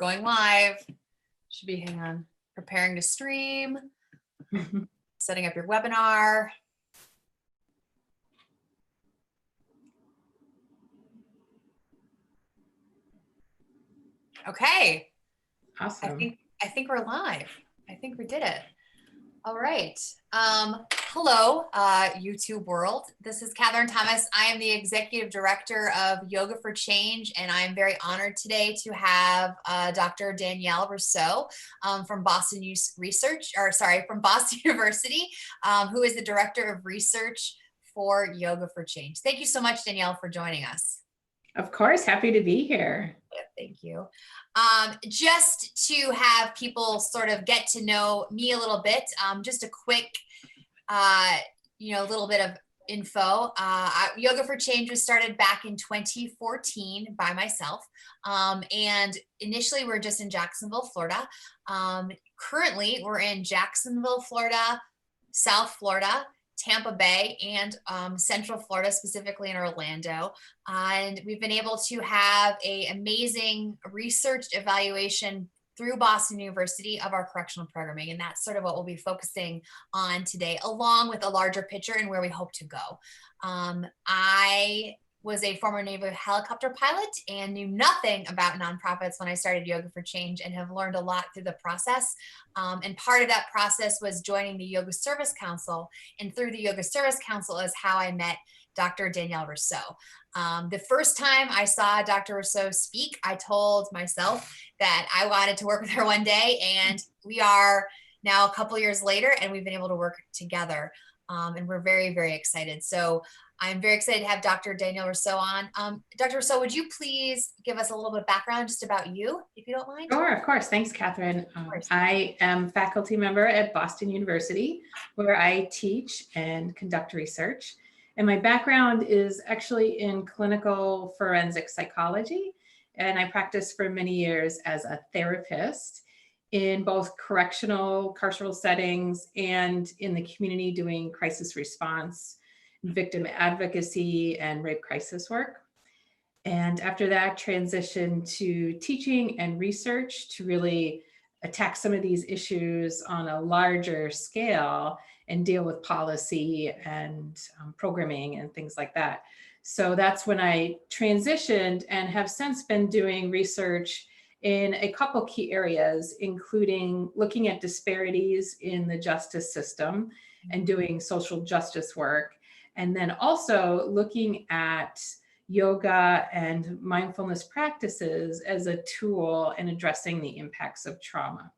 Going live. Should be, hang on, preparing to stream, setting up your webinar. Okay. Awesome. I think we're live. I think we did it. All right. Hello, YouTube world. This is Catherine Thomas. I am the Executive Director of Yoga for Change, and I'm very honored today to have Dr. Danielle Rousseau from Boston University, who is the Director of Research for Yoga for Change. Thank you so much, Danielle, for joining us. Of course, happy to be here. Yeah, thank you. Just to have people sort of get to know me a little bit, just a quick, little bit of info. Yoga for Change was started back in 2014 by myself. And initially we're just in Jacksonville, Florida. Currently we're in Jacksonville, Florida, South Florida, Tampa Bay, and Central Florida, specifically in Orlando. And we've been able to have an amazing research evaluation through Boston University of our correctional programming. And that's sort of what we'll be focusing on today, along with a larger picture and where we hope to go. I was a former Naval helicopter pilot and knew nothing about nonprofits when I started Yoga for Change, and have learned a lot through the process. And part of that process was joining the Yoga Service Council. And through the Yoga Service Council is how I met Dr. Danielle Rousseau. The first time I saw Dr. Rousseau speak, I told myself that I wanted to work with her one day, and we are now a couple years later, and we've been able to work together. And we're very, very excited. So I'm very excited to have Dr. Danielle Rousseau on. Dr. Rousseau, would you please give us a little bit of background just about you, if you don't mind? Sure, of course. Thanks, Catherine. I am faculty member at Boston University, where I teach and conduct research. And my background is actually in clinical forensic psychology. And I practiced for many years as a therapist in both correctional, carceral settings, and in the community doing crisis response, victim advocacy, and rape crisis work. And after that, transitioned to teaching and research to really attack some of these issues on a larger scale and deal with policy and programming and things like that. So that's when I transitioned and have since been doing research in a couple key areas, including looking at disparities in the justice system and doing social justice work. And then also looking at yoga and mindfulness practices as a tool in addressing the impacts of trauma.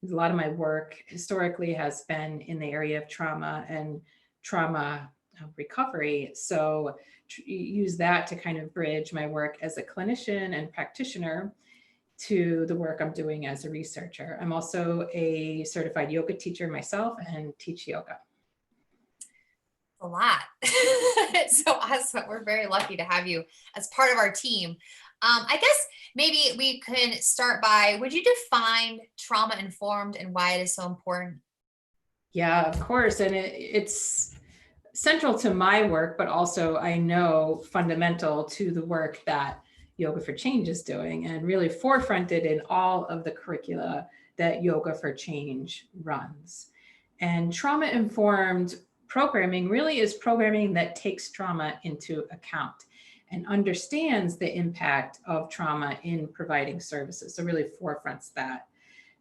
A lot of my work historically has been in the area of trauma and trauma recovery. So use that to kind of bridge my work as a clinician and practitioner to the work I'm doing as a researcher. I'm also a certified yoga teacher myself and teach yoga. A lot. It's so awesome. We're very lucky to have you as part of our team. I guess maybe we can start by, would you define trauma-informed and why it is so important? Yeah, of course. And it's central to my work, but also I know fundamental to the work that Yoga for Change is doing, and really forefronted in all of the curricula that Yoga for Change runs. And trauma-informed programming really is programming that takes trauma into account and understands the impact of trauma in providing services. So really forefronts that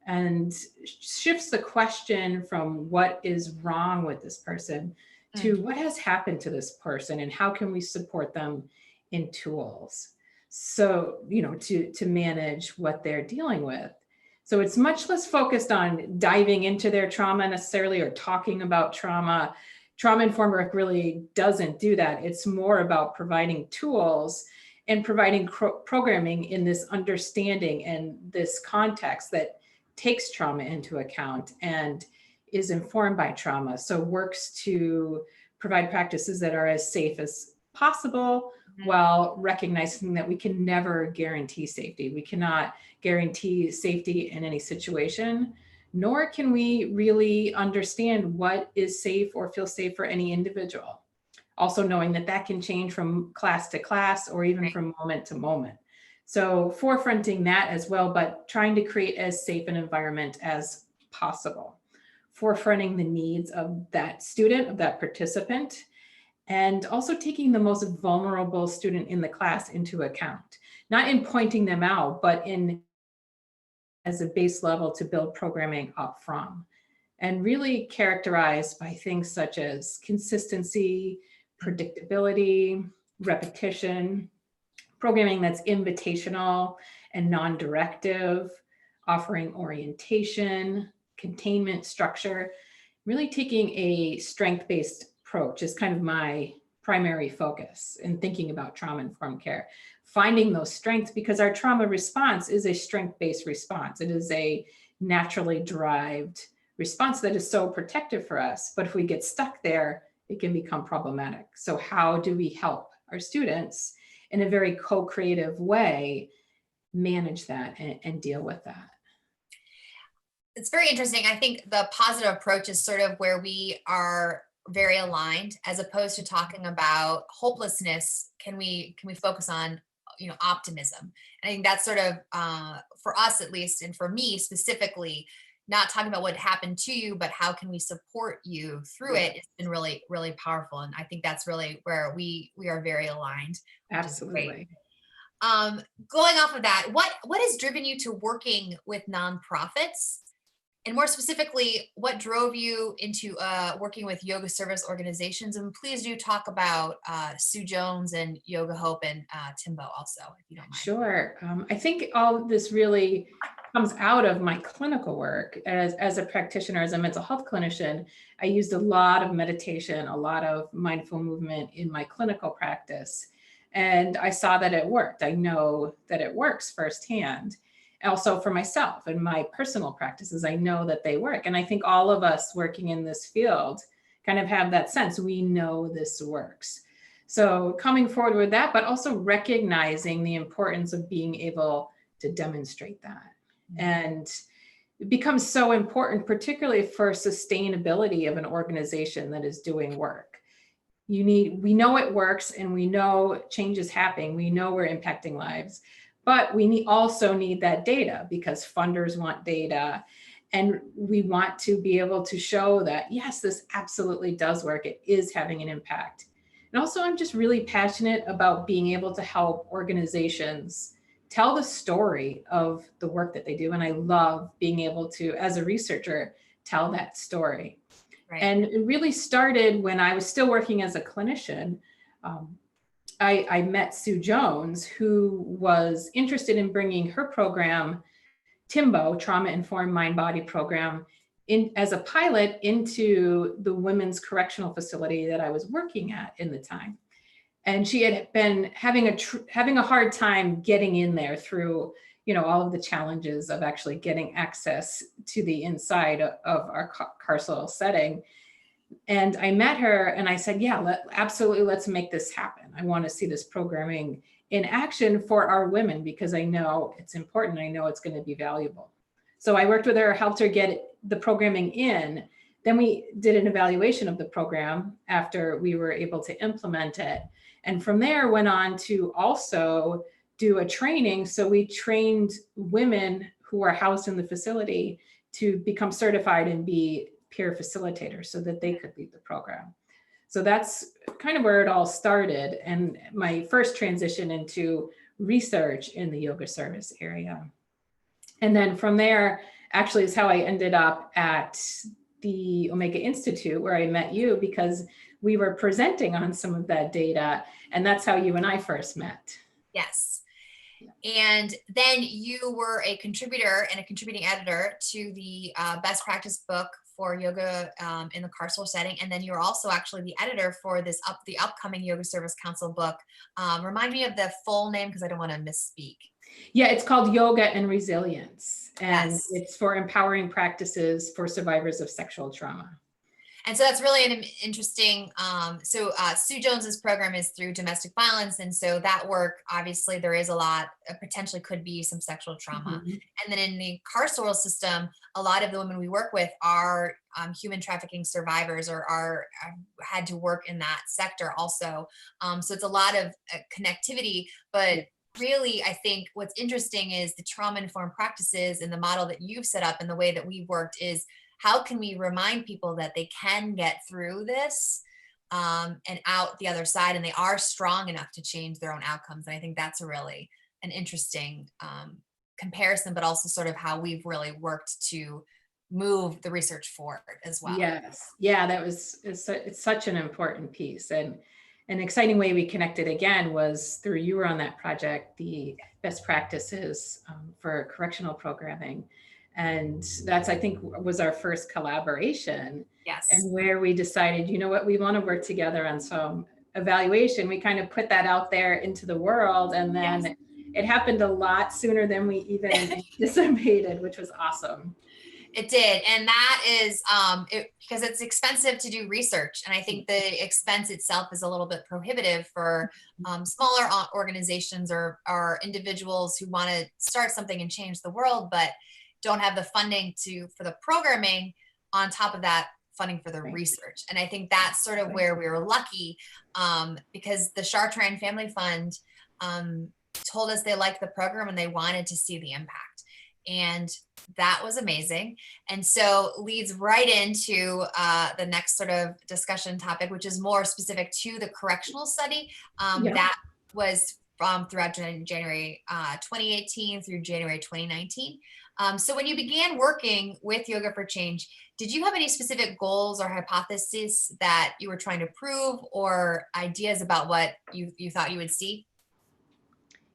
and shifts the question from what is wrong with this person to what has happened to this person and how can we support them in tools. So, to manage what they're dealing with. So it's much less focused on diving into their trauma necessarily or talking about trauma. Trauma-informed work really doesn't do that. It's more about providing tools and providing programming in this understanding and this context that takes trauma into account and is informed by trauma. So works to provide practices that are as safe as possible, while recognizing that we can never guarantee safety. We cannot guarantee safety in any situation, nor can we really understand what is safe or feels safe for any individual. Also knowing that that can change from class to class or even from moment to moment. So forefronting that as well, but trying to create as safe an environment as possible. Forefronting the needs of that student, of that participant, and also taking the most vulnerable student in the class into account, not in pointing them out, but in as a base level to build programming up from, and really characterized by things such as consistency, predictability, repetition, programming that's invitational and non-directive, offering orientation, containment, structure, really taking a strength-based approach is kind of my primary focus in thinking about trauma-informed care. Finding those strengths, because our trauma response is a strength-based response. It is a naturally derived response that is so protective for us. But if we get stuck there, it can become problematic. So how do we help our students in a very co-creative way manage that and deal with that? It's very interesting. I think the positive approach is sort of where we are very aligned, as opposed to talking about hopelessness. Can we focus on, optimism? And I think that's sort of, for us at least, and for me specifically, not talking about what happened to you, but how can we support you through Yeah, it. It's been really, really powerful, and I think that's really where we are very aligned, which is great. absolutely. Um, Going off of that, what has driven you to working with nonprofits? And more specifically, what drove you into working with yoga service organizations? And please do talk about Sue Jones and Yoga Hope and Timbo also, if you don't mind. Sure. I think all of this really comes out of my clinical work as a practitioner, as a mental health clinician. I used a lot of meditation, a lot of mindful movement in my clinical practice. And I saw that it worked. I know that it works firsthand. Also for myself and my personal practices, I know that they work. And I think all of us working in this field kind of have that sense, we know this works. So coming forward with that, but also recognizing the importance of being able to demonstrate that. And it becomes so important, particularly for sustainability of an organization that is doing work. We know it works and we know change is happening. We know we're impacting lives, but we also need that data because funders want data. And we want to be able to show that, yes, this absolutely does work. It is having an impact. And also, I'm just really passionate about being able to help organizations tell the story of the work that they do. And I love being able to, as a researcher, tell that story. Right. And it really started when I was still working as a clinician. I met Sue Jones, who was interested in bringing her program, Timbo, Trauma Informed Mind Body Program, as a pilot into the women's correctional facility that I was working at in the time. And she had been having a hard time getting in there through, all of the challenges of actually getting access to the inside of our carceral setting. And I met her and I said, yeah, absolutely, let's make this happen. I want to see this programming in action for our women because I know it's important. I know it's going to be valuable. So I worked with her, helped her get the programming in. Then we did an evaluation of the program after we were able to implement it. And from there went on to also do a training. So we trained women who are housed in the facility to become certified and be peer facilitators so that they could lead the program. So that's kind of where it all started. And my first transition into research in the yoga service area. And then from there, actually is how I ended up at the Omega Institute where I met you because we were presenting on some of that data. And that's how you and I first met. Yes. And then you were a contributor and a contributing editor to the best practice book for yoga in the carceral setting. And then you're also actually the editor for the upcoming Yoga Service Council book. Remind me of the full name because I don't want to misspeak. Yeah, it's called Yoga and Resilience. And Yes. it's for empowering practices for survivors of sexual trauma. And so that's really an interesting, Sue Jones's program is through domestic violence. And so that work, obviously there is a lot, potentially could be some sexual trauma. Mm-hmm. And then in the carceral system, a lot of the women we work with are human trafficking survivors or are had to work in that sector also. So it's a lot of connectivity, but really, I think what's interesting is the trauma-informed practices and the model that you've set up and the way that we've worked is how can we remind people that they can get through this and out the other side, and they are strong enough to change their own outcomes. And I think that's a really an interesting comparison, but also sort of how we've really worked to move the research forward as well. Yes. Yeah, it's such an important piece. And an exciting way we connected again was through, you were on that project, the best practices for correctional programming. And that's, I think, was our first collaboration. Yes. And where we decided, you know what, we want to work together on some evaluation. We kind of put that out there into the world. And then Yes. it happened a lot sooner than we even anticipated, which was awesome. It did. And that is because it's expensive to do research. And I think the expense itself is a little bit prohibitive for smaller organizations or individuals who want to start something and change the world, but don't have the funding for the programming on top of that funding for the research. And I think that's sort of where we were lucky because the Chartrand Family Fund told us they liked the program and they wanted to see the impact. And that was amazing. And so leads right into the next sort of discussion topic, which is more specific to the correctional study that was throughout January 2018 through January 2019. So when you began working with Yoga for Change, did you have any specific goals or hypotheses that you were trying to prove or ideas about what you thought you would see?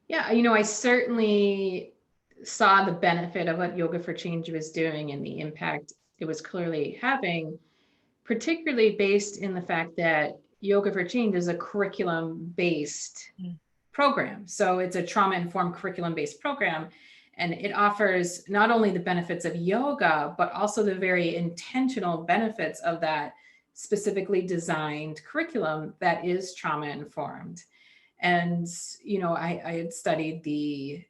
Yeah, you know, I certainly saw the benefit of what Yoga for Change was doing and the impact it was clearly having, particularly based in the fact that Yoga for Change is a curriculum-based program. So it's a trauma-informed curriculum-based program, and it offers not only the benefits of yoga, but also the very intentional benefits of that specifically designed curriculum that is trauma-informed. And, you know, I had studied the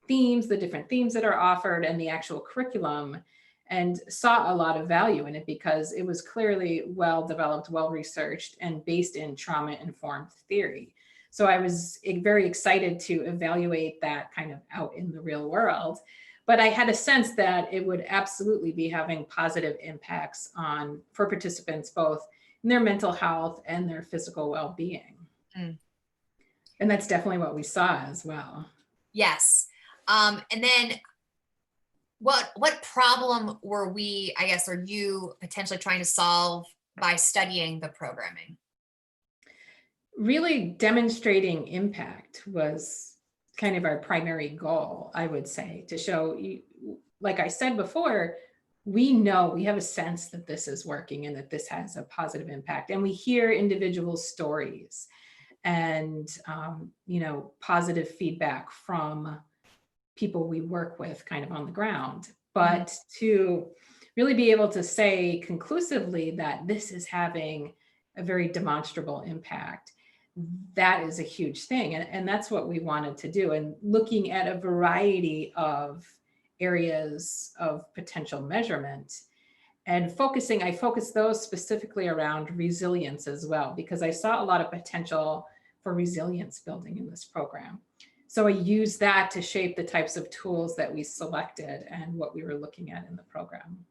different themes that are offered and the actual curriculum, and saw a lot of value in it because it was clearly well developed, well researched, and based in trauma-informed theory. So I was very excited to evaluate that kind of out in the real world. But I had a sense that it would absolutely be having positive impacts for participants, both in their mental health and their physical well-being. And that's definitely what we saw as well. Yes. And then what problem were we, I guess, are you potentially trying to solve by studying the programming? Really demonstrating impact was kind of our primary goal, I would say, to show, like I said before, we know, we have a sense that this is working and that this has a positive impact. And we hear individual stories and, you know, positive feedback from people we work with kind of on the ground. But to really be able to say conclusively that this is having a very demonstrable impact, that is a huge thing. And that's what we wanted to do. And looking at a variety of areas of potential measurement and I focused those specifically around resilience as well, because I saw a lot of potential for resilience building in this program. So I used that to shape the types of tools that we selected and what we were looking at in the program.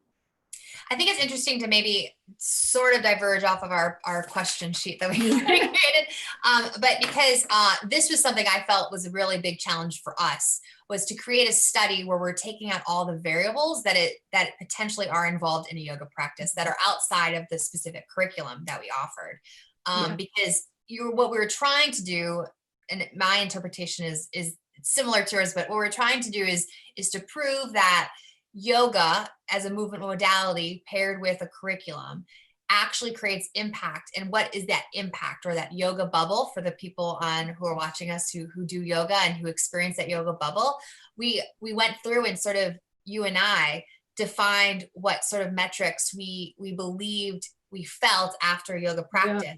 I think it's interesting to maybe sort of diverge off of our question sheet that we created, but because this was something I felt was a really big challenge for us, was to create a study where we're taking out all the variables that potentially are involved in a yoga practice that are outside of the specific curriculum that we offered. Because what we were trying to do, and my interpretation is similar to yours, but what we're trying to do is to prove that yoga as a movement modality paired with a curriculum actually creates impact. And what is that impact, or that yoga bubble for the people who are watching us who do yoga and who experience that yoga bubble? We went through and sort of, you and I defined what sort of metrics we believed we felt after yoga practice.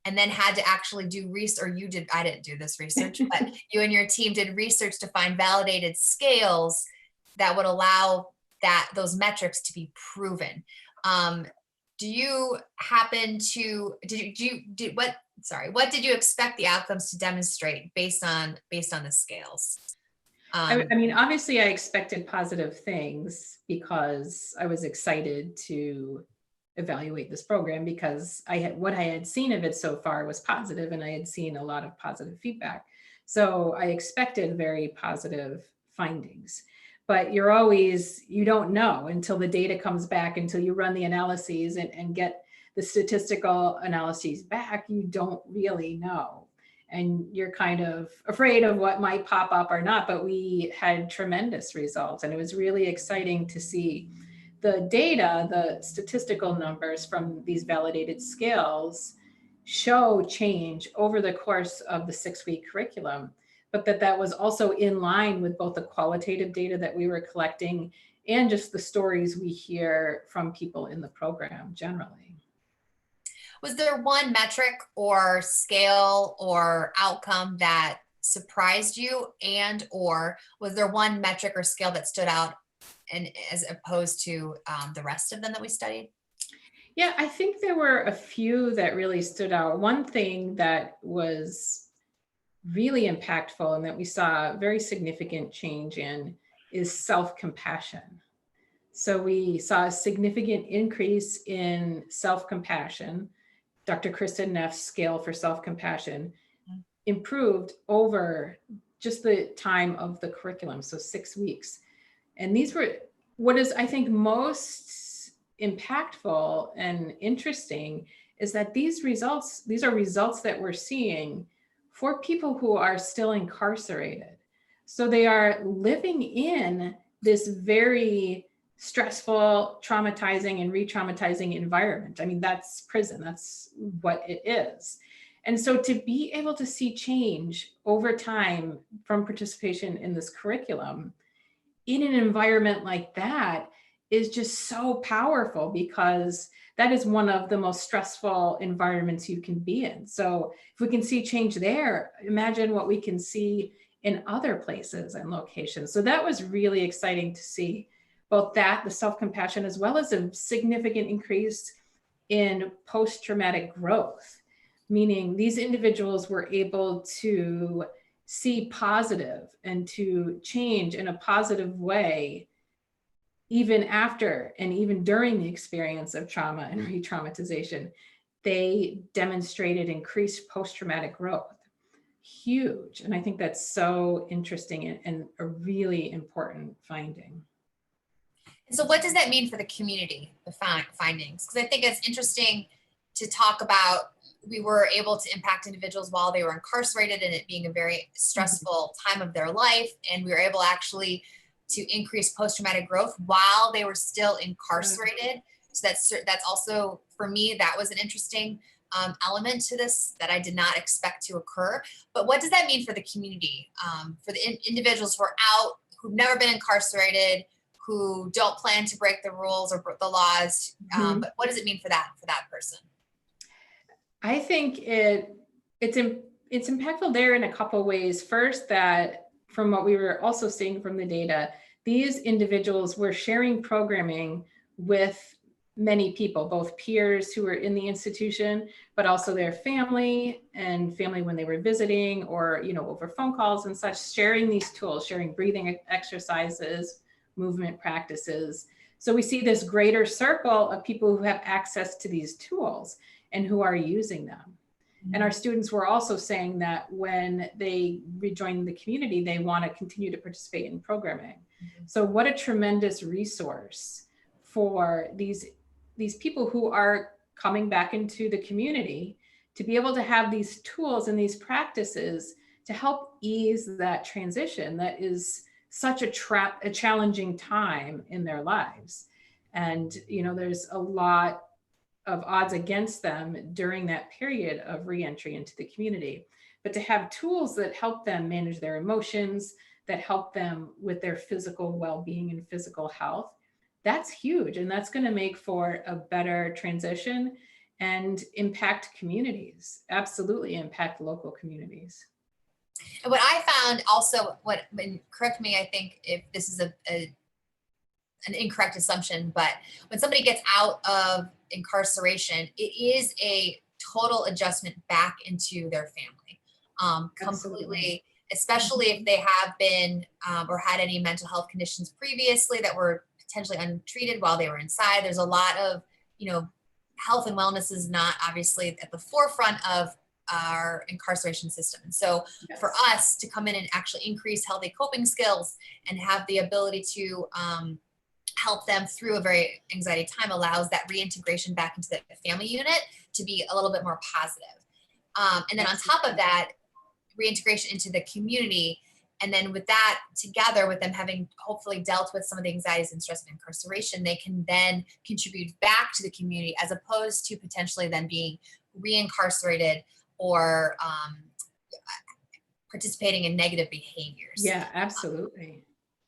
And then had to actually do research, or I didn't do this research, but you and your team did research to find validated scales that would allow those metrics to be proven. do you happen to, what did you expect the outcomes to demonstrate based on the scales? I mean, obviously I expected positive things because I was excited to evaluate this program because what I had seen of it so far was positive, and I had seen a lot of positive feedback. So I expected very positive findings. But you don't know until the data comes back, until you run the analyses and get the statistical analyses back, you don't really know. And you're kind of afraid of what might pop up or not, but we had tremendous results. And it was really exciting to see the data, the statistical numbers from these validated scales show change over the course of the 6-week curriculum, but that was also in line with both the qualitative data that we were collecting and just the stories we hear from people in the program generally. Was there one metric or scale or outcome that surprised you, and or was there one metric or scale that stood out and as opposed to the rest of them that we studied? Yeah, I think there were a few that really stood out. One thing that was really impactful and that we saw a very significant change in is self-compassion. So we saw a significant increase in self-compassion. Dr. Kristen Neff's scale for self-compassion improved over just the time of the curriculum, so 6 weeks. And these were what is, I think, most impactful and interesting is that these are results that we're seeing for people who are still incarcerated. So they are living in this very stressful, traumatizing, and re-traumatizing environment. I mean, that's prison, that's what it is. And so to be able to see change over time from participation in this curriculum in an environment like that is just so powerful, because that is one of the most stressful environments you can be in. So if we can see change there, imagine what we can see in other places and locations. So that was really exciting to see, both that, the self-compassion, as well as a significant increase in post-traumatic growth, meaning these individuals were able to see positive and to change in a positive way even after and even during the experience of trauma and re-traumatization. They demonstrated increased post-traumatic growth. Huge. And I think that's so interesting and a really important finding. So what does that mean for the community, the findings? Because I think it's interesting to talk about, we were able to impact individuals while they were incarcerated and it being a very stressful time of their life. And we were able actually to increase post-traumatic growth while they were still incarcerated. So that's also, for me, that was an interesting element to this that I did not expect to occur. But what does that mean for the community, for the individuals who are out, who've never been incarcerated, who don't plan to break the rules or the laws? But what does it mean for that person? I think it's impactful there in a couple ways. First, that from what we were also seeing from the data, these individuals were sharing programming with many people, both peers who were in the institution, but also their family and family when they were visiting, or, you know, over phone calls and such, sharing these tools, sharing breathing exercises, movement practices. So we see this greater circle of people who have access to these tools and who are using them. And our students were also saying that when they rejoin the community, they want to continue to participate in programming. So what a tremendous resource for these people who are coming back into the community to be able to have these tools and these practices to help ease that transition that is such a challenging time in their lives. And, you know, there's a lot of odds against them during that period of reentry into the community. But to have tools that help them manage their emotions, that help them with their physical well-being and physical health, that's huge. And that's going to make for a better transition and impact communities, absolutely impact local communities. And what I found also, and correct me, I think if this is an incorrect assumption, but when somebody gets out of incarceration, it is a total adjustment back into their family, Absolutely. completely, especially if they have been or had any mental health conditions previously that were potentially untreated while they were inside. There's a lot of, health and wellness is not obviously at the forefront of our incarceration system. And so for Yes. us to come in and actually increase healthy coping skills and have the ability to help them through a very anxiety time allows that reintegration back into the family unit to be a little bit more positive. And then on top of that, reintegration into the community. And then with that together, with them having hopefully dealt with some of the anxieties and stress of incarceration, they can then contribute back to the community as opposed to potentially then being reincarcerated or participating in negative behaviors. Yeah, absolutely.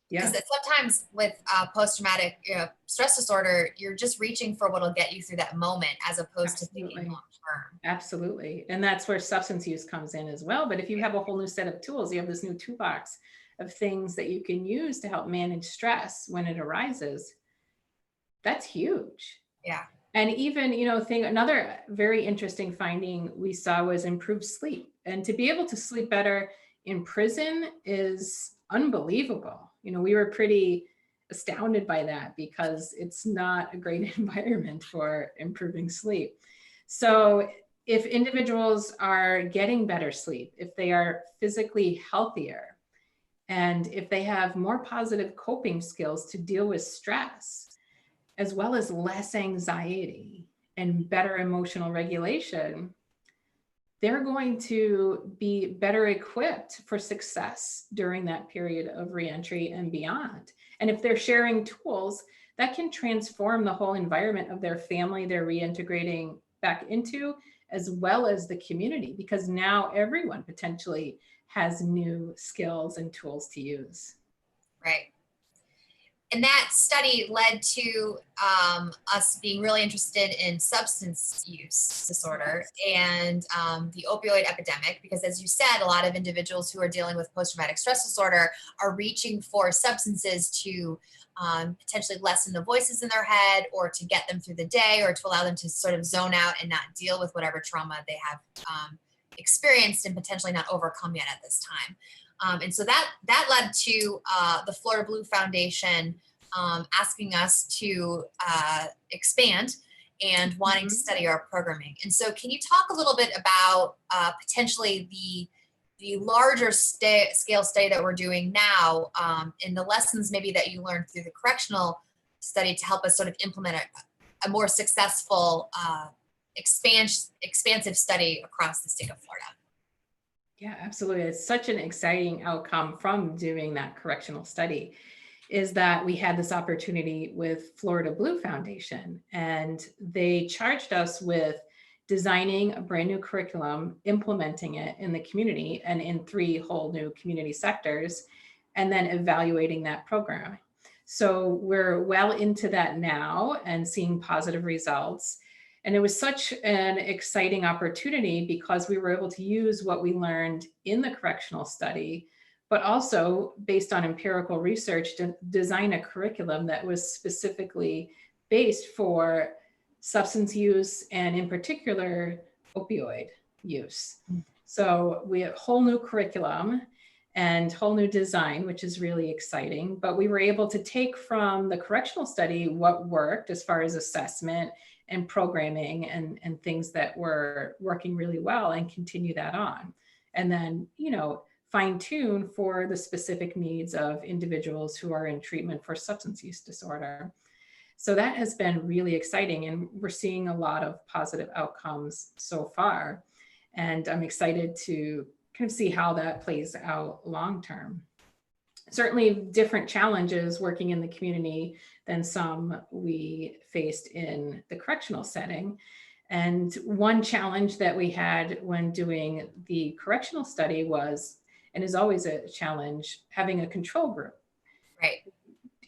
Yeah. Because sometimes with post-traumatic stress disorder, you're just reaching for what'll get you through that moment as opposed to thinking Absolutely. long term. Absolutely. And that's where substance use comes in as well. But if you have a whole new set of tools, you have this new toolbox of things that you can use to help manage stress when it arises, that's huge. Yeah. And even, another very interesting finding we saw was improved sleep. And to be able to sleep better in prison is unbelievable. We were pretty astounded by that because it's not a great environment for improving sleep. So if individuals are getting better sleep, if they are physically healthier, and if they have more positive coping skills to deal with stress, as well as less anxiety and better emotional regulation, they're going to be better equipped for success during that period of reentry and beyond. And if they're sharing tools, that can transform the whole environment of their family they're reintegrating back into, as well as the community, because now everyone potentially has new skills and tools to use. Right. And that study led to us being really interested in substance use disorder and the opioid epidemic, because as you said, a lot of individuals who are dealing with post-traumatic stress disorder are reaching for substances to potentially lessen the voices in their head or to get them through the day or to allow them to sort of zone out and not deal with whatever trauma they have experienced and potentially not overcome yet at this time. And so that led to the Florida Blue Foundation asking us to expand and wanting to study our programming. And so can you talk a little bit about potentially the larger scale study that we're doing now and the lessons maybe that you learned through the correctional study to help us sort of implement a more successful expansive study across the state of Florida? Yeah, absolutely. It's such an exciting outcome from doing that correctional study is that we had this opportunity with Florida Blue Foundation, and they charged us with designing a brand new curriculum, implementing it in the community and in 3 whole new community sectors, and then evaluating that program. So we're well into that now and seeing positive results. And it was such an exciting opportunity because we were able to use what we learned in the correctional study, but also based on empirical research to design a curriculum that was specifically based for substance use and in particular opioid use. So we have a whole new curriculum and whole new design, which is really exciting. But we were able to take from the correctional study what worked as far as assessment and programming and things that were working really well and continue that on. And then, fine tune for the specific needs of individuals who are in treatment for substance use disorder. So that has been really exciting, and we're seeing a lot of positive outcomes so far. And I'm excited to kind of see how that plays out long term. Certainly different challenges working in the community than some we faced in the correctional setting. And one challenge that we had when doing the correctional study was, and is always a challenge, having a control group. Right.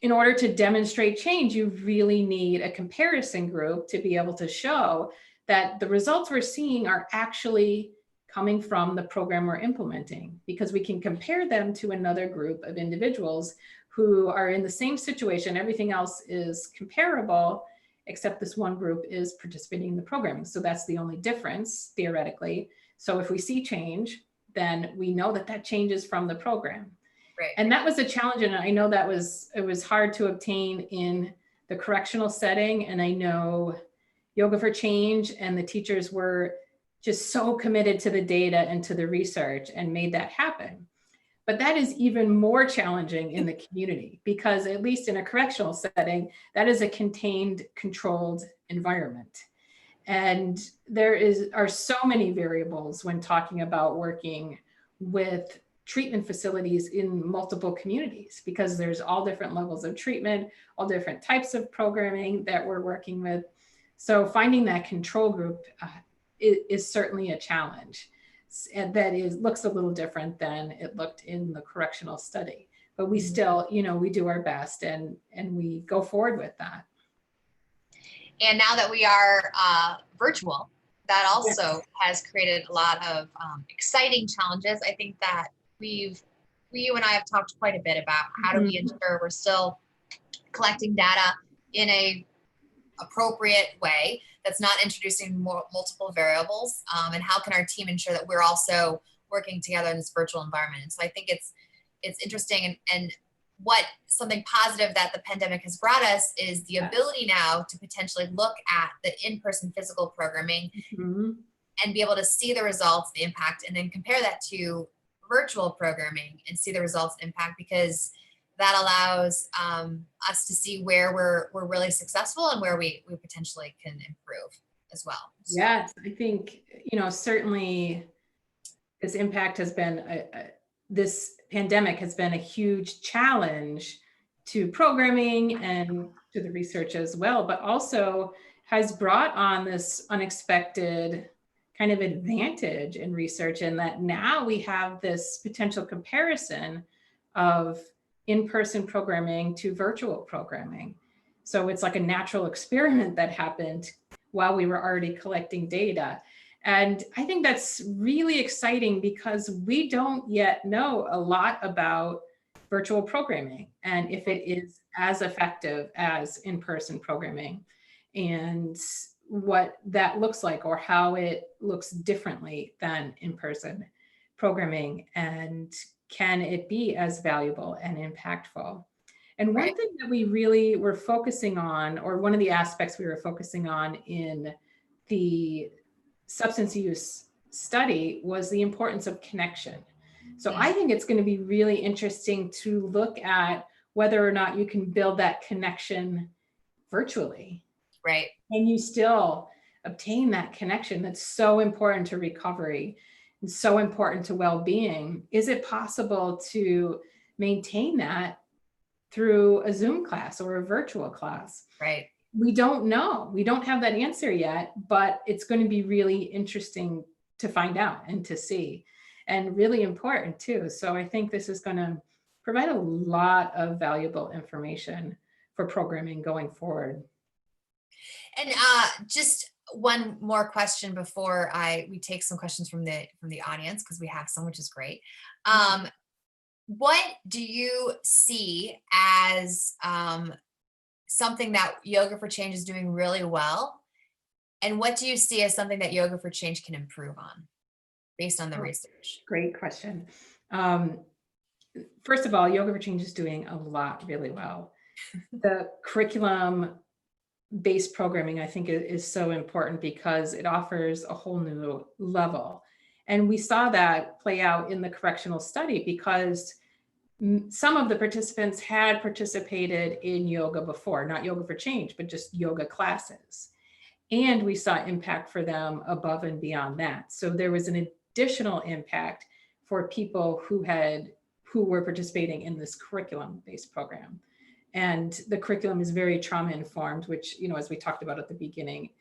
In order to demonstrate change, you really need a comparison group to be able to show that the results we're seeing are actually coming from the program we're implementing, because we can compare them to another group of individuals who are in the same situation. Everything else is comparable, except this one group is participating in the program. So that's the only difference, theoretically. So if we see change, then we know that that change is from the program. Right. And that was a challenge. And I know it was hard to obtain in the correctional setting. And I know Yoga for Change and the teachers were just so committed to the data and to the research and made that happen. But that is even more challenging in the community, because at least in a correctional setting, that is a contained, controlled environment. And are so many variables when talking about working with treatment facilities in multiple communities, because there's all different levels of treatment, all different types of programming that we're working with. So finding that control group is certainly a challenge. And that looks a little different than it looked in the correctional study, but we still, we do our best and we go forward with that. And now that we are virtual, that also has created a lot of exciting challenges. I think that you and I have talked quite a bit about how do we ensure we're still collecting data in a appropriate way that's not introducing multiple variables, and how can our team ensure that we're also working together in this virtual environment. And so I think it's interesting, and what something positive that the pandemic has brought us is the ability now to potentially look at the in-person physical programming and be able to see the results, the impact, and then compare that to virtual programming and see the results impact, because that allows us to see where we're really successful and where we potentially can improve as well. So. Yes, I think, certainly this impact has been, this pandemic has been a huge challenge to programming and to the research as well, but also has brought on this unexpected kind of advantage in research, in that now we have this potential comparison of in-person programming to virtual programming. So it's like a natural experiment that happened while we were already collecting data. And I think that's really exciting, because we don't yet know a lot about virtual programming and if it is as effective as in-person programming, and what that looks like, or how it looks differently than in-person programming, and can it be as valuable and impactful. And one thing that we really were focusing on, or one of the aspects we were focusing on in the substance use study, was the importance of connection. So I think it's going to be really interesting to look at whether or not you can build that connection virtually. Right. And you still obtain that connection that's so important to recovery and so important to well-being. Is it possible to maintain that through a Zoom class or a virtual class? Right. We don't know. We don't have that answer yet, but it's going to be really interesting to find out and to see, and really important too. So I think this is going to provide a lot of valuable information for programming going forward. And just one more question before we take some questions from the audience, because we have some, which is great. What do you see as something that Yoga for Change is doing really well? And what do you see as something that Yoga for Change can improve on based on the research? Great question. First of all, Yoga for Change is doing a lot really well. The curriculum-based programming, I think, is so important because it offers a whole new level. And we saw that play out in the correctional study, because some of the participants had participated in yoga before, not Yoga for Change, but just yoga classes. And we saw impact for them above and beyond that. So there was an additional impact for people who were participating in this curriculum-based program. And the curriculum is very trauma-informed, which, as we talked about at the beginning,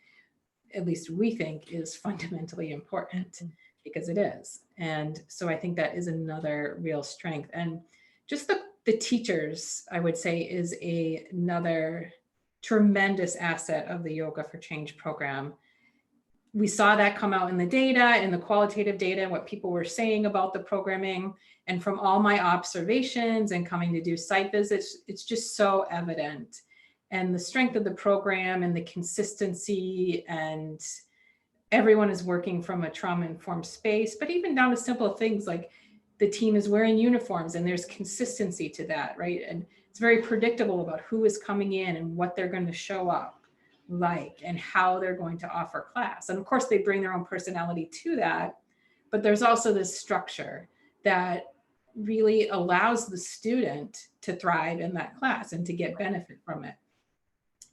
at least we think is fundamentally important, because it is. And so I think that is another real strength. And just the teachers, I would say, is another tremendous asset of the Yoga for Change program. We saw that come out in the data, in the qualitative data, what people were saying about the programming. And from all my observations and coming to do site visits, it's just so evident. And the strength of the program and the consistency, and everyone is working from a trauma-informed space, but even down to simple things like the team is wearing uniforms and there's consistency to that, right? And it's very predictable about who is coming in and what they're going to show up like and how they're going to offer class. And of course, they bring their own personality to that, but there's also this structure that really allows the student to thrive in that class and to get benefit from it.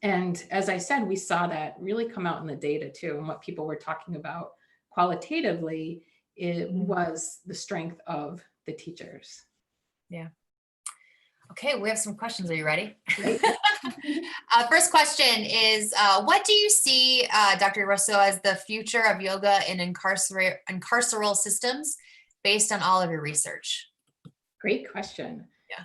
And as I said, we saw that really come out in the data too. And what people were talking about qualitatively, it was the strength of the teachers. Yeah. Okay, we have some questions. Are you ready? First question is, what do you see, Dr. Rousseau, as the future of yoga in carceral systems based on all of your research? Great question. Yeah.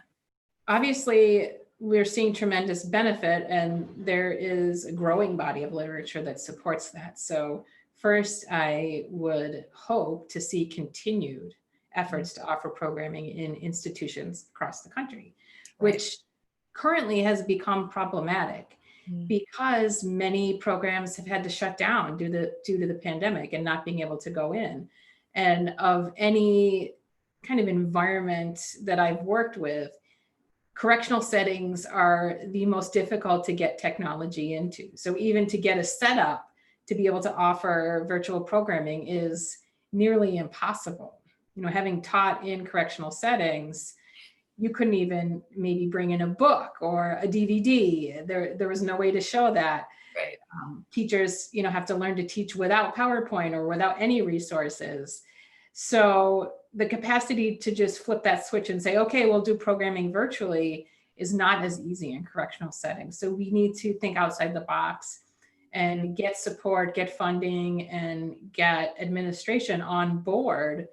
Obviously, we're seeing tremendous benefit, and there is a growing body of literature that supports that. So first, I would hope to see continued efforts to offer programming in institutions across the country, which currently has become problematic because many programs have had to shut down due to the pandemic and not being able to go in. And of any kind of environment that I've worked with, correctional settings are the most difficult to get technology into. So even to get a setup to be able to offer virtual programming is nearly impossible. You know, having taught in correctional settings, you couldn't even maybe bring in a book or a DVD. There was no way to show that. Right. Teachers, you know, have to learn to teach without PowerPoint or without any resources. So the capacity to just flip that switch and say, okay, we'll do programming virtually is not as easy in correctional settings. So we need to think outside the box and get support, get funding, and get administration on board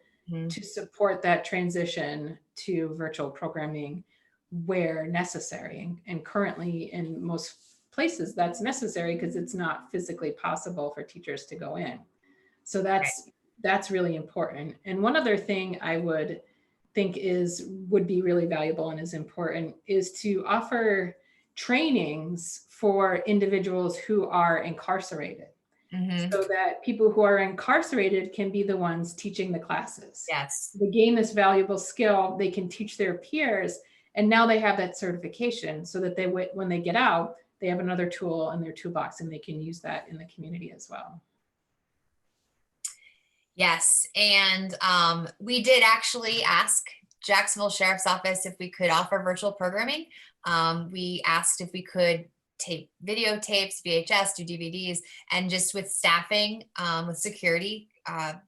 to support that transition to virtual programming where necessary. And currently in most places that's necessary because it's not physically possible for teachers to go in. So that's really important. And one other thing I would think would be really valuable and is important is to offer trainings for individuals who are incarcerated. So that people who are incarcerated can be the ones teaching the classes. Yes. They gain this valuable skill, they can teach their peers, and now they have that certification so that when they get out, they have another tool in their toolbox and they can use that in the community as well. Yes, and we did actually ask Jacksonville Sheriff's Office if we could offer virtual programming. We asked if we could tape videotapes, VHS, do DVDs, and just with staffing, with security,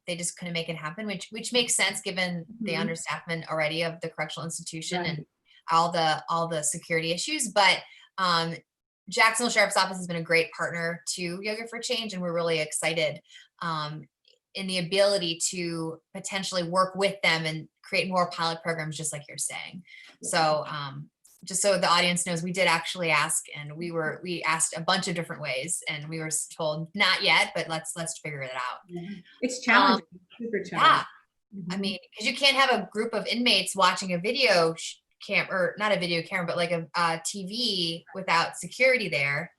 they just couldn't make it happen, which makes sense given the understaffment already of the correctional institution and all the security issues. But Jacksonville Sheriff's Office has been a great partner to Yoga for Change, and we're really excited in the ability to potentially work with them and create more pilot programs, just like you're saying. So just so the audience knows, we did actually ask, and we asked a bunch of different ways, and we were told not yet, but let's figure it out. It's challenging, super challenging. Yeah, I mean, because you can't have a group of inmates watching a video or not a video camera, but like a TV without security there.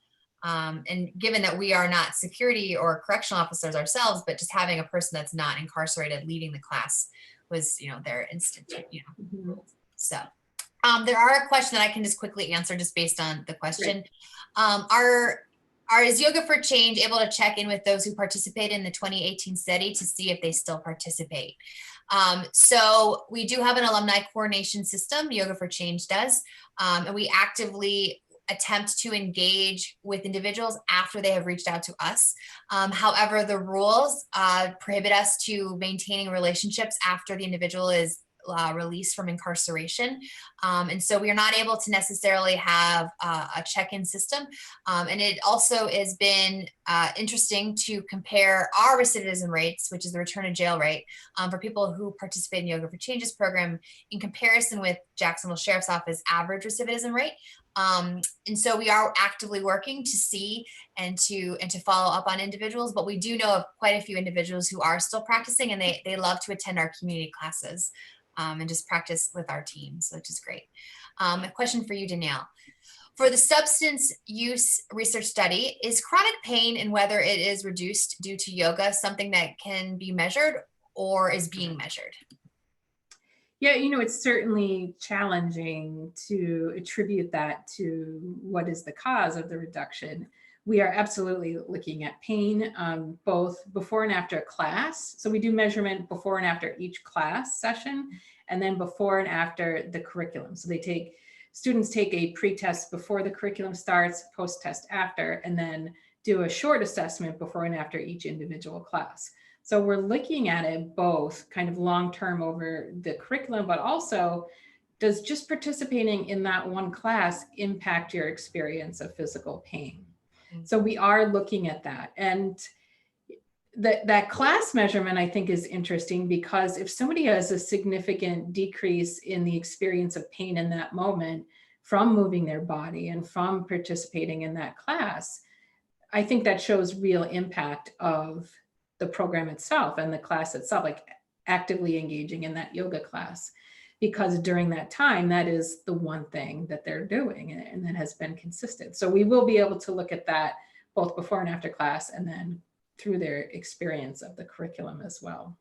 And given that we are not security or correctional officers ourselves, but just having a person that's not incarcerated leading the class was, their instant, rules. So there are a question that I can just quickly answer just based on the question. Is Yoga for Change able to check in with those who participated in the 2018 study to see if they still participate? So we do have an alumni coordination system, Yoga for Change does, and we actively attempt to engage with individuals after they have reached out to us. However, the rules prohibit us to maintaining relationships after the individual is released from incarceration. And so we are not able to necessarily have a check-in system. And it also has been interesting to compare our recidivism rates, which is the return to jail rate, for people who participate in Yoga for Changes program in comparison with Jacksonville Sheriff's Office average recidivism rate. And so we are actively working to see and to follow up on individuals, but we do know of quite a few individuals who are still practicing, and they love to attend our community classes. and just practice with our teams, which is great. A question for you, Danielle. For the substance use research study, is chronic pain and whether it is reduced due to yoga something that can be measured or is being measured? Yeah, it's certainly challenging to attribute that to what is the cause of the reduction. We are absolutely looking at pain, both before and after class. So we do measurement before and after each class session, and then before and after the curriculum. So students take a pre-test before the curriculum starts, post-test after, and then do a short assessment before and after each individual class. So we're looking at it both kind of long-term over the curriculum, but also does just participating in that one class impact your experience of physical pain? So we are looking at that. And that class measurement, I think, is interesting because if somebody has a significant decrease in the experience of pain in that moment from moving their body and from participating in that class, I think that shows real impact of the program itself and the class itself, like actively engaging in that yoga class, because during that time, that is the one thing that they're doing and that has been consistent. So we will be able to look at that both before and after class and then through their experience of the curriculum as well.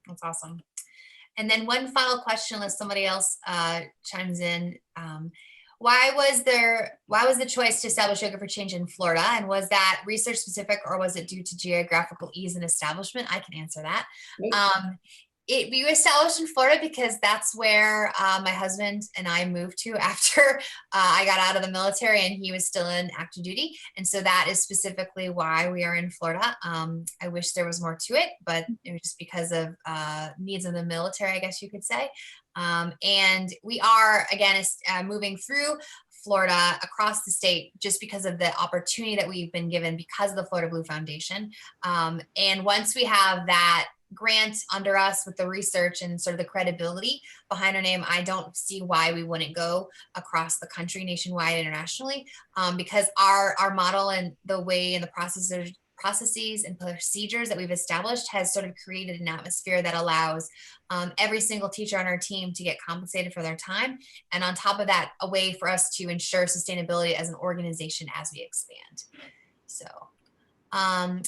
That's awesome. And then one final question, unless somebody else chimes in. Why was the choice to establish Yoga for Change in Florida? And was that research specific or was it due to geographical ease and establishment? I can answer that. We were established in Florida because that's where my husband and I moved to after I got out of the military and he was still in active duty. And so that is specifically why we are in Florida. I wish there was more to it, but it was just because of needs of the military, I guess you could say. And we are, again, moving through Florida across the state just because of the opportunity that we've been given because of the Florida Blue Foundation. And once we have that grant under us with the research and sort of the credibility behind our name, I don't see why we wouldn't go across the country, nationwide, internationally, because our model and the way and the processes and procedures that we've established has sort of created an atmosphere that allows every single teacher on our team to get compensated for their time. And on top of that, a way for us to ensure sustainability as an organization as we expand. So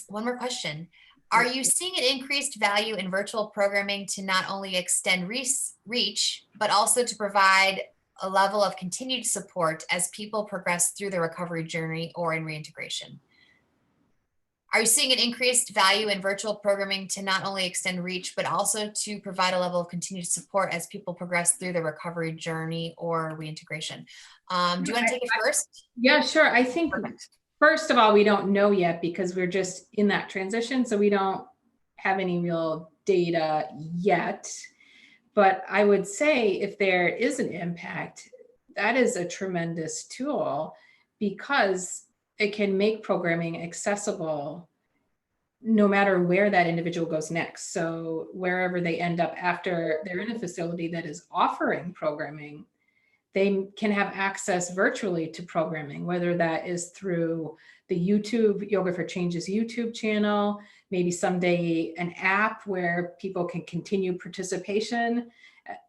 one more question. Are you seeing an increased value in virtual programming to not only extend reach, but also to provide a level of continued support as people progress through the recovery journey or in reintegration? Are you seeing an increased value in virtual programming to not only extend reach, but also to provide a level of continued support as people progress through the recovery journey or reintegration? Do you want to take it first? Yeah, sure. I think first of all, we don't know yet because we're just in that transition. So we don't have any real data yet. But I would say if there is an impact, that is a tremendous tool because it can make programming accessible no matter where that individual goes next. So wherever they end up after they're in a facility that is offering programming, they can have access virtually to programming, whether that is through the YouTube, Yoga for Change's YouTube channel, maybe someday an app where people can continue participation,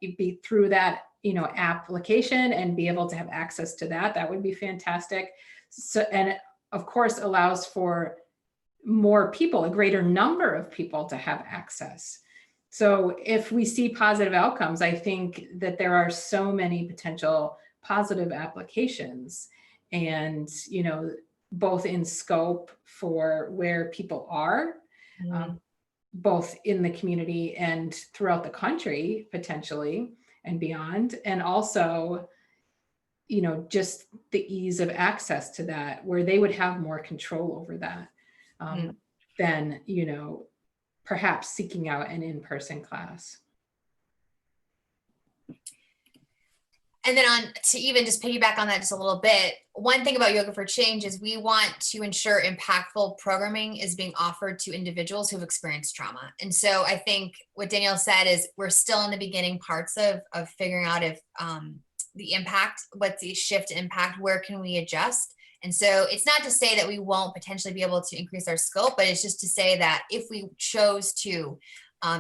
be through that application and be able to have access to that. That would be fantastic. So, and it, of course, allows for more people, a greater number of people to have access. So if we see positive outcomes, I think that there are so many potential positive applications and, both in scope for where people are, both in the community and throughout the country, potentially, and beyond. And also, just the ease of access to that, where they would have more control over that than, perhaps seeking out an in-person class. And then to even just piggyback on that just a little bit, one thing about Yoga for Change is we want to ensure impactful programming is being offered to individuals who've experienced trauma. And so I think what Danielle said is we're still in the beginning parts of figuring out if the impact, what's the shift impact, where can we adjust? And so it's not to say that we won't potentially be able to increase our scope, but it's just to say that if we chose to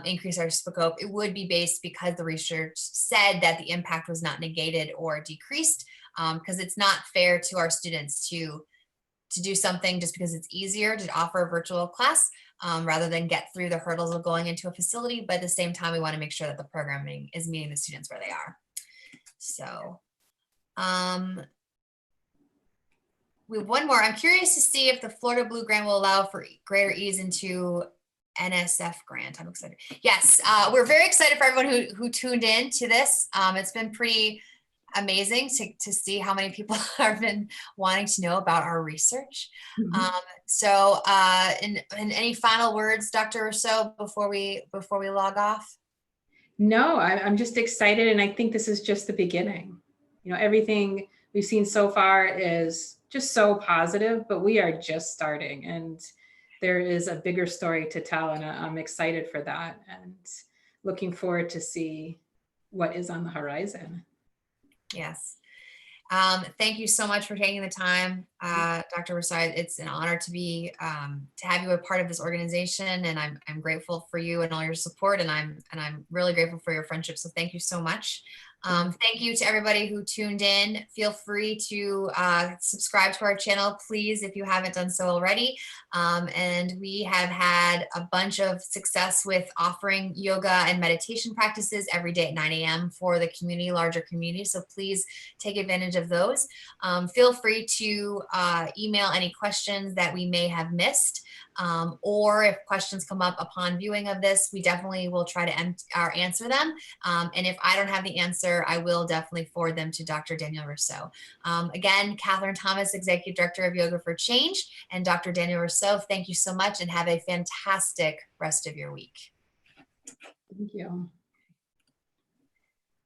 increase our scope, it would be based because the research said that the impact was not negated or decreased, because it's not fair to our students to do something just because it's easier to offer a virtual class, rather than get through the hurdles of going into a facility. But at the same time, we want to make sure that the programming is meeting the students where they are. So we have one more. I'm curious to see if the Florida Blue Grant will allow for greater ease into NSF grant. I'm excited. Yes, we're very excited for everyone who tuned in to this. It's been pretty amazing to see how many people have been wanting to know about our research. So in any final words, Dr. Rousseau, before we log off? No, I'm just excited, and I think this is just the beginning. You know, everything we've seen so far is just so positive, but we are just starting, and there is a bigger story to tell, and I'm excited for that and looking forward to see what is on the horizon. Yes. Thank you so much for taking the time, Dr. Rousseau. It's an honor to be to have you a part of this organization, and I'm grateful for you and all your support, and I'm really grateful for your friendship. So thank you so much. Thank you to everybody who tuned in. Feel free to subscribe to our channel, please, if you haven't done so already. And we have had a bunch of success with offering yoga and meditation practices every day at 9 a.m. for the community, larger community. So please take advantage of those. Feel free to email any questions that we may have missed. Or if questions come up upon viewing of this, we definitely will try to answer them. And if I don't have the answer, I will definitely forward them to Dr. Daniel Rousseau. Again, Catherine Thomas, Executive Director of Yoga for Change, and Dr. Daniel Rousseau, thank you so much and have a fantastic rest of your week. Thank you.